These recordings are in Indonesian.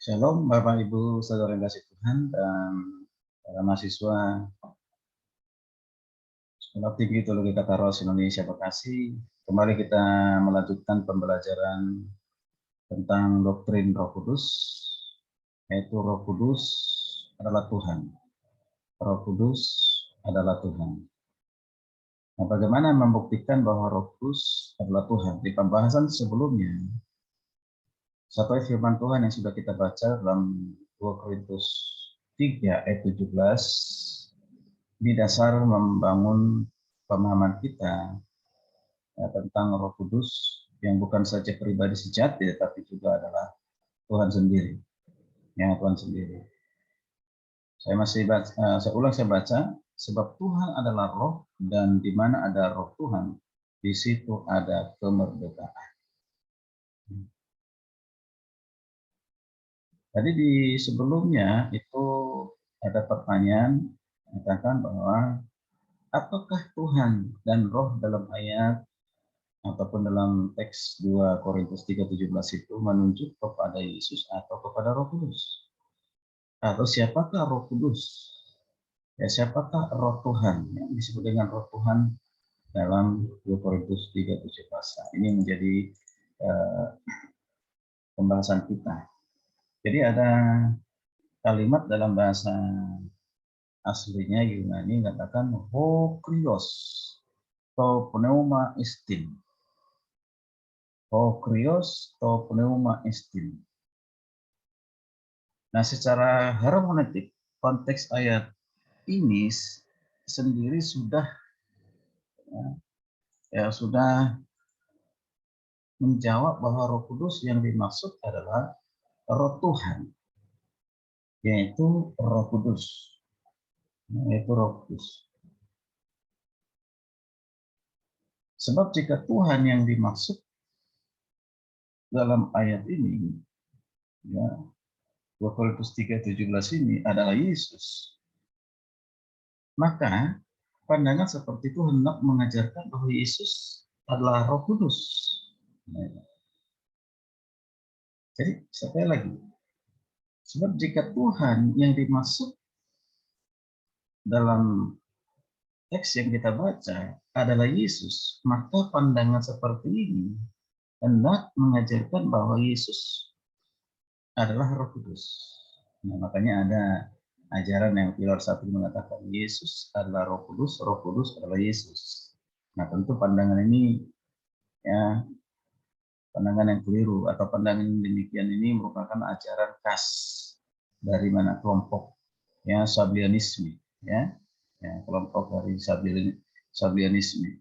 Shalom Bapak Ibu Saudara yang kasih Tuhan dan para mahasiswa Sekolah Tinggi Teologi Kataros Indonesia Bekasi. Kembali kita melanjutkan pembelajaran tentang doktrin Roh Kudus, yaitu Roh Kudus adalah Tuhan. Roh Kudus adalah Tuhan. Nah, bagaimana membuktikan bahwa Roh Kudus adalah Tuhan? Di pembahasan sebelumnya, satu firman Tuhan yang sudah kita baca dalam 2 Korintus 3 ayat 17, di dasar membangun pemahaman kita tentang Roh Kudus yang bukan saja pribadi sejati, tetapi juga adalah Tuhan sendiri. Ya, Tuhan sendiri. Saya baca, sebab Tuhan adalah Roh, dan di mana ada Roh Tuhan, di situ ada kemerdekaan. Tadi di sebelumnya itu ada pertanyaan mengatakan bahwa apakah Tuhan dan Roh dalam ayat ataupun dalam teks 2 Korintus 3:17 itu menunjuk kepada Yesus atau kepada Roh Kudus? Atau siapakah Roh Kudus? Ya, siapakah Roh Tuhan yang disebut dengan Roh Tuhan dalam 2 Korintus 3:17? Ini menjadi pembahasan kita. Jadi ada kalimat dalam bahasa aslinya Yunani mengatakan ho krios to pneuma estin. Ho krios to pneuma estin. Nah, secara hermeneutik konteks ayat ini sendiri sudah sudah menjawab bahwa Roh Kudus yang dimaksud adalah Roh Tuhan, yaitu Roh Kudus, Sebab jika Tuhan yang dimaksud dalam ayat ini, ya, 2 Korintus 3:17 ini adalah Yesus, maka pandangan seperti itu hendak mengajarkan bahwa Yesus adalah Roh Kudus. Jadi sekali lagi, sebab jika Tuhan yang dimaksud dalam teks yang kita baca adalah Yesus, maka pandangan seperti ini hendak mengajarkan bahwa Yesus adalah Roh Kudus. Nah, makanya ada ajaran yang pilar satu mengatakan Yesus adalah Roh Kudus adalah Yesus. Nah, tentu pandangan ini ya pandangan yang keliru, atau pandangan demikian ini merupakan ajaran khas dari mana kelompok ya Sabianisme, ya kelompok dari Sabianisme.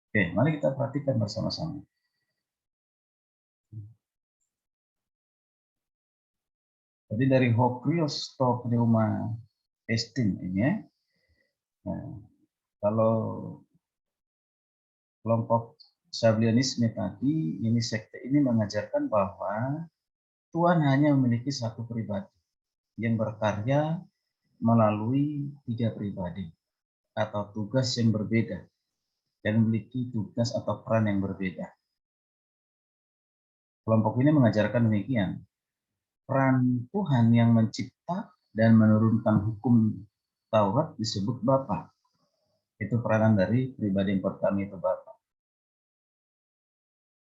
Oke, mari kita perhatikan bersama-sama. Jadi dari ho krios to pneuma estin ini ya. Nah, kalau kelompok Sabianisme tadi, ini sekte ini mengajarkan bahwa Tuhan hanya memiliki satu pribadi yang berkarya melalui tiga pribadi atau tugas yang berbeda dan memiliki tugas atau peran yang berbeda. Kelompok ini mengajarkan demikian. Peran Tuhan yang mencipta dan menurunkan hukum Taurat disebut Bapa. Itu peranan dari pribadi yang pertama, itu Bapa.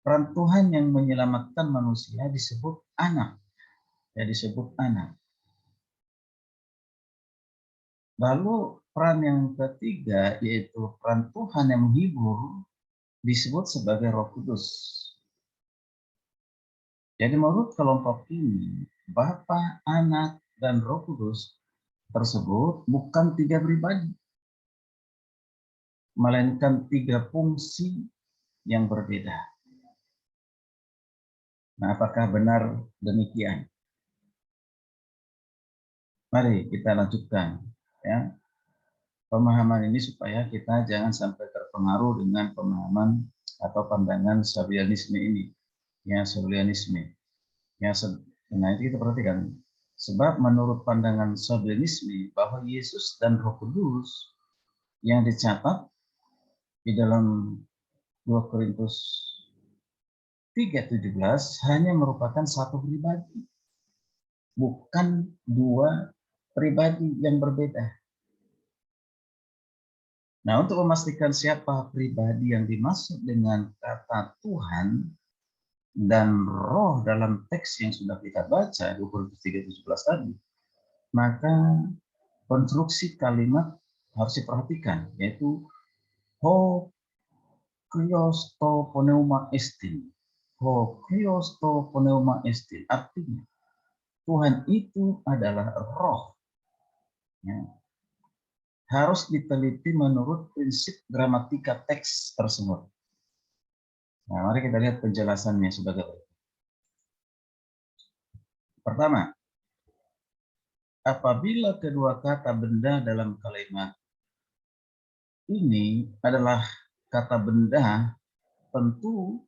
Peran Tuhan yang menyelamatkan manusia disebut Anak. Ya, disebut Anak. Lalu peran yang ketiga, yaitu peran Tuhan yang menghibur, disebut sebagai Roh Kudus. Jadi menurut kelompok ini, Bapa, Anak, dan Roh Kudus tersebut bukan tiga pribadi, melainkan tiga fungsi yang berbeda. Nah, apakah benar demikian? Mari kita lanjutkan ya pemahaman ini supaya kita jangan sampai terpengaruh dengan pemahaman atau pandangan Sabianisme ini. Ya, Sabianisme. Ya, nah itu kita perhatikan. Sebab menurut pandangan Sabianisme bahwa Yesus dan Roh Kudus yang dicatat di dalam 2 Korintus 3:17 hanya merupakan satu pribadi. bukan dua pribadi yang berbeda. Nah, untuk memastikan siapa pribadi yang dimaksud dengan kata Tuhan dan roh dalam teks yang sudah kita baca, 2 Korintus 3:17 tadi, maka konstruksi kalimat harus diperhatikan, yaitu ho krios to pneuma estin. Ho krios to pneuma estin. Artinya, Tuhan itu adalah roh. Ya. Harus diteliti menurut prinsip gramatika teks tersebut. Nah, mari kita lihat penjelasannya sebagai berikut. Pertama, apabila kedua kata benda dalam kalimat ini adalah kata benda, tentu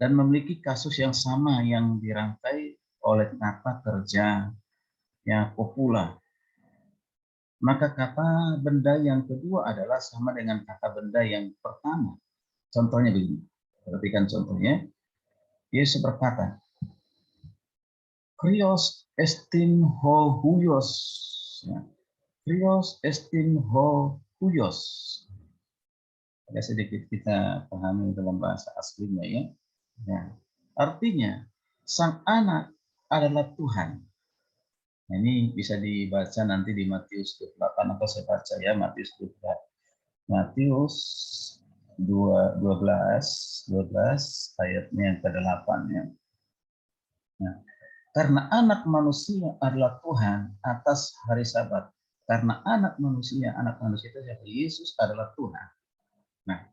dan memiliki kasus yang sama yang dirangkai oleh kata kerja ya kopula. Maka kata benda yang kedua adalah sama dengan kata benda yang pertama. Contohnya begini, perhatikan contohnya. Yesus berkata, Krios estin ho huios. Ya. Krios estin ho huios. Agak sedikit kita pahami dalam bahasa aslinya ya. Ya. Artinya, sang anak adalah Tuhan. Nah, ini bisa dibaca nanti di Matius 28 atau saya baca ya Matius 28. Matius 12 ayatnya yang ke-8 ya. Nah, karena anak manusia adalah Tuhan atas hari Sabat. Karena anak manusia itu siapa? Yesus adalah Tuhan. Nah,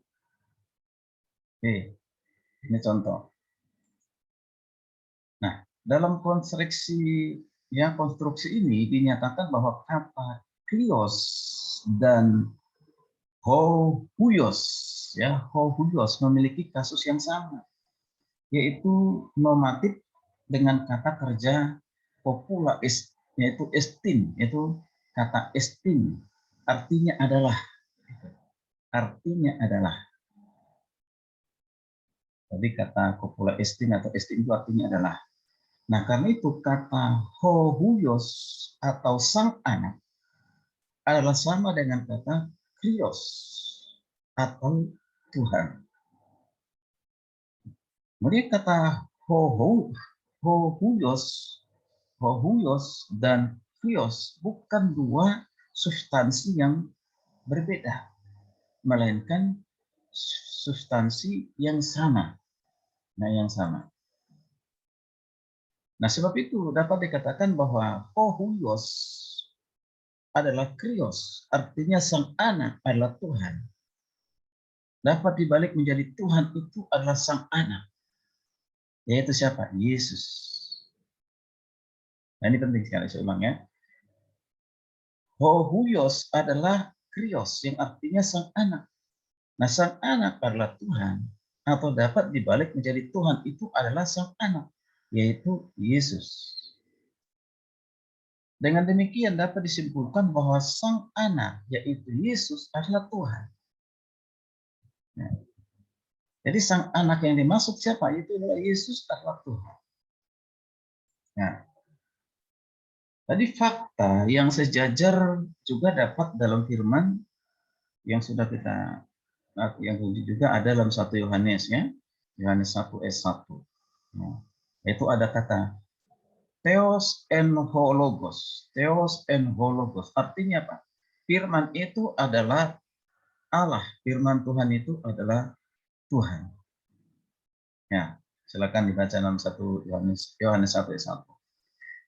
ini contoh. Nah, dalam konstruksi ini dinyatakan bahwa kata krios dan huios ya, huios memiliki kasus yang sama, yaitu nomatif dengan kata kerja kopula yaitu estin, yaitu kata estin artinya adalah. Jadi kata kopula estin atau estin itu artinya adalah. Nah, karena itu kata huios atau sang anak adalah sama dengan kata krios atau Tuhan. Kemudian kata hohuyos dan krios bukan dua substansi yang berbeda, melainkan substansi yang sama. Nah, sebab itu dapat dikatakan bahwa hohuyos adalah krios, artinya sang anak adalah Tuhan. Dapat dibalik menjadi Tuhan itu adalah sang anak, yaitu siapa? Yesus. Nah, ini penting sekali, saya ulang ya. Hohuyos adalah krios, yang artinya sang anak. Nah, sang anak adalah Tuhan, atau dapat dibalik menjadi Tuhan itu adalah sang anak, yaitu Yesus. Dengan demikian dapat disimpulkan bahwa sang anak, yaitu Yesus, adalah Tuhan. Nah, jadi sang anak yang dimaksud siapa? Itu adalah Yesus adalah Tuhan. Nah, tadi fakta yang sejajar juga dapat dalam firman yang sudah kita yang juga ada dalam 1 Yohanes ya. Yohanes 1 ayat 1. Nah, itu ada kata Theos en hologos. Theos en hologos. Artinya apa? Firman itu adalah Allah. Firman Tuhan itu adalah Tuhan. Ya, silakan dibaca dalam 1 Yohanes 1 ayat 1.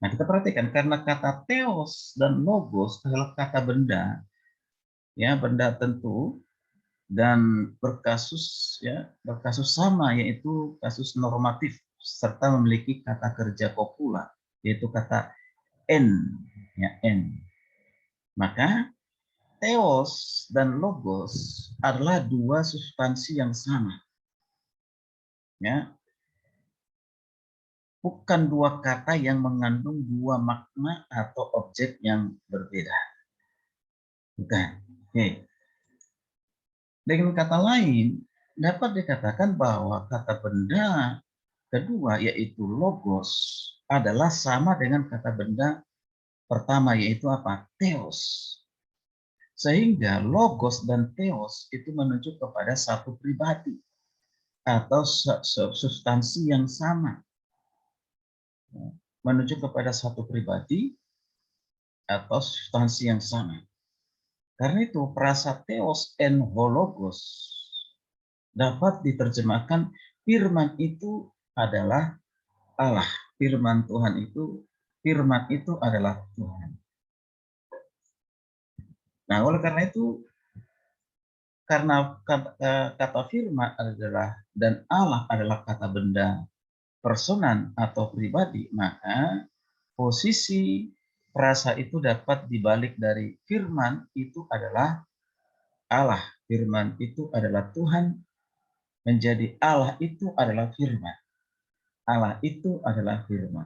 Nah, kita perhatikan karena kata theos dan logos adalah kata benda, ya, benda tentu dan berkasus sama, yaitu kasus normatif serta memiliki kata kerja kopula, yaitu kata en, ya, en. Maka theos dan logos adalah dua substansi yang sama, ya, bukan dua kata yang mengandung dua makna atau objek yang berbeda, bukan. Oke. Dengan kata lain, dapat dikatakan bahwa kata benda kedua yaitu logos adalah sama dengan kata benda pertama yaitu apa? Theos. Sehingga logos dan theos itu menunjuk kepada satu pribadi atau substansi yang sama. Menunjuk kepada satu pribadi atau substansi yang sama. Karena itu frasa theos en hologos dapat diterjemahkan firman itu adalah Allah. Firman itu adalah Tuhan. Nah, oleh karena itu, karena kata firman adalah dan Allah adalah kata benda personan atau pribadi, maka posisi frasa itu dapat dibalik dari firman itu adalah Allah. Firman itu adalah Tuhan, menjadi Allah itu adalah firman. Allah itu adalah firman.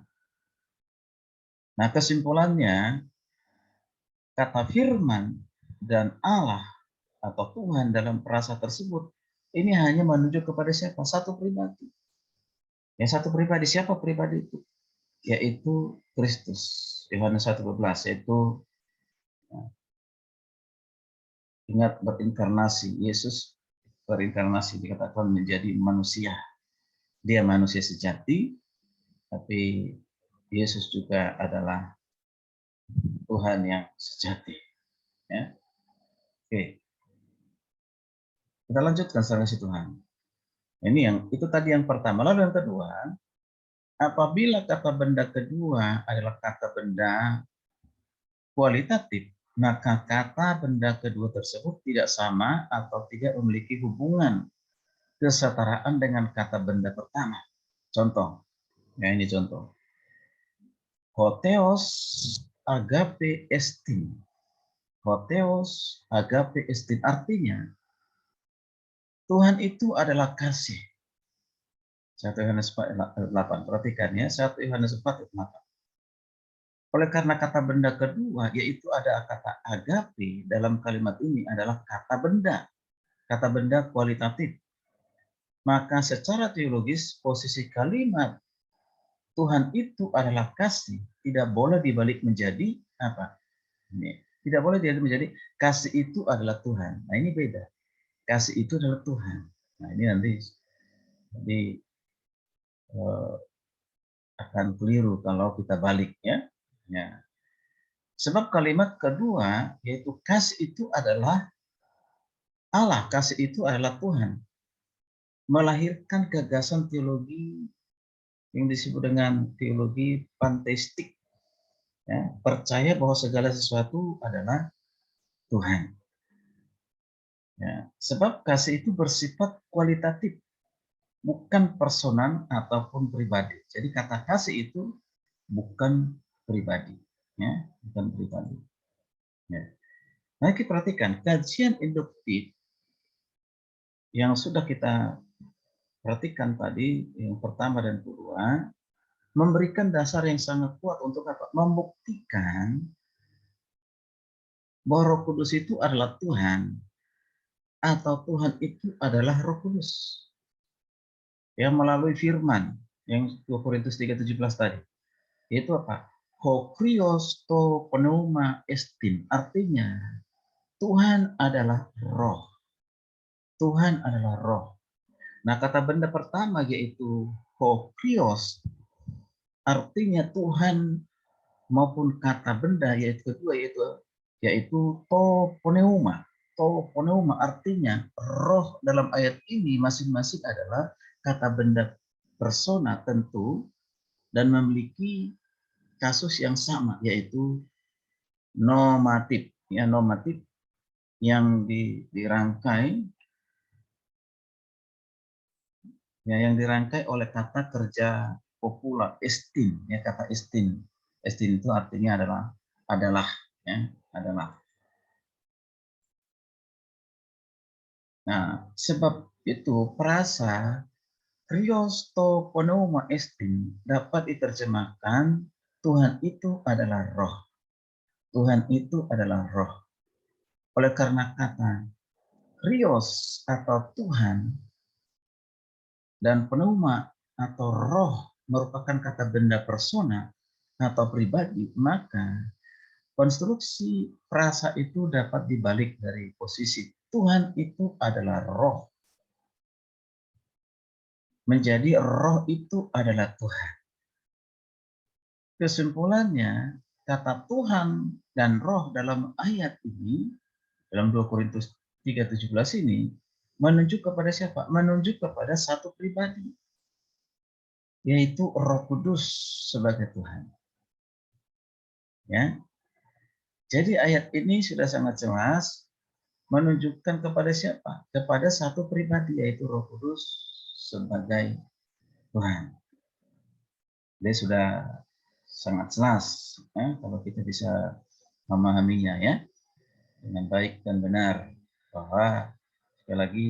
Nah, kesimpulannya, kata firman dan Allah atau Tuhan dalam frasa tersebut, ini hanya menunjuk kepada siapa? Satu pribadi. Ya, satu pribadi. Siapa pribadi itu? Yaitu Kristus. Yohanes 1:12, yaitu ingat berinkarnasi. Yesus berinkarnasi, dikatakan menjadi manusia. Dia manusia sejati, tapi Yesus juga adalah Tuhan yang sejati. Ya. Oke. Kita lanjutkan sampai situ Tuhan. Ini itu tadi yang pertama. Lalu yang kedua, apabila kata benda kedua adalah kata benda kualitatif, maka kata benda kedua tersebut tidak sama atau tidak memiliki hubungan kesetaraan dengan kata benda pertama. Contoh, ya ini contoh. Hotheos agape estin. Hotheos agape estin artinya Tuhan itu adalah kasih. 1 Yohanes 4:8. Perhatikan ya, 1 Yohanes 4:8. Oleh karena kata benda kedua, yaitu ada kata agape dalam kalimat ini adalah kata benda kualitatif. Maka secara teologis, posisi kalimat Tuhan itu adalah kasih, tidak boleh dibalik menjadi apa? Ini. Tidak boleh dibalik menjadi kasih itu adalah Tuhan. Nah, ini beda. Kasih itu adalah Tuhan. Nah, ini nanti akan keliru kalau kita balik ya. Ya. Sebab kalimat kedua yaitu kasih itu adalah Allah, kasih itu adalah Tuhan. Melahirkan gagasan teologi yang disebut dengan teologi panteistik. Ya, percaya bahwa segala sesuatu adalah Tuhan. Ya, sebab kasih itu bersifat kualitatif, bukan personal ataupun pribadi. Jadi kata kasih itu bukan pribadi, ya, bukan pribadi. Ya. Nah, kita perhatikan kajian induktif yang sudah kita perhatikan tadi, yang pertama dan kedua, memberikan dasar yang sangat kuat untuk apa? Membuktikan bahwa Roh Kudus itu adalah Tuhan atau Tuhan itu adalah Roh Kudus. Ya, melalui firman yang 2 Korintus 3:17 tadi. Itu apa? Ho krios to pneuma estin. Artinya Tuhan adalah roh. Tuhan adalah roh. Nah, kata benda pertama yaitu ho krios, artinya Tuhan, maupun kata benda yaitu kedua yaitu toponeuma. Toponeuma artinya roh dalam ayat ini masing-masing adalah kata benda persona tentu dan memiliki kasus yang sama yaitu normatif. Ya, normatif yang dirangkai ya, yang dirangkai oleh kata kerja popular estin, ya, kata estin. Estin itu artinya adalah ya, adalah. Nah, sebab itu frasa Krios to pneuma estin dapat diterjemahkan Tuhan itu adalah roh. Tuhan itu adalah roh. Oleh karena kata Krios atau Tuhan dan pneuma atau roh merupakan kata benda persona atau pribadi, maka konstruksi frasa itu dapat dibalik dari posisi Tuhan itu adalah roh. Menjadi roh itu adalah Tuhan. Kesimpulannya, kata Tuhan dan roh dalam ayat ini, dalam 2 Korintus 3:17 ini, menunjuk kepada siapa? Menunjuk kepada satu pribadi, yaitu Roh Kudus sebagai Tuhan. Ya. Jadi ayat ini sudah sangat jelas menunjukkan kepada siapa? Kepada satu pribadi, yaitu Roh Kudus sebagai Tuhan. Dia sudah sangat jelas ya, kalau kita bisa memahaminya ya dengan baik dan benar, bahwa sekali lagi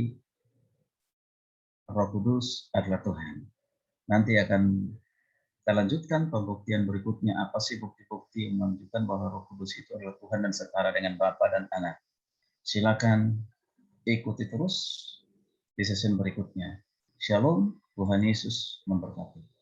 Roh Kudus adalah Tuhan. Nanti akan kita lanjutkan pembuktian berikutnya, apa sih bukti-bukti yang menunjukkan bahwa Roh Kudus itu adalah Tuhan dan setara dengan Bapa dan Anak. Silakan ikuti terus di sesi berikutnya. Shalom, Tuhan Yesus memberkati.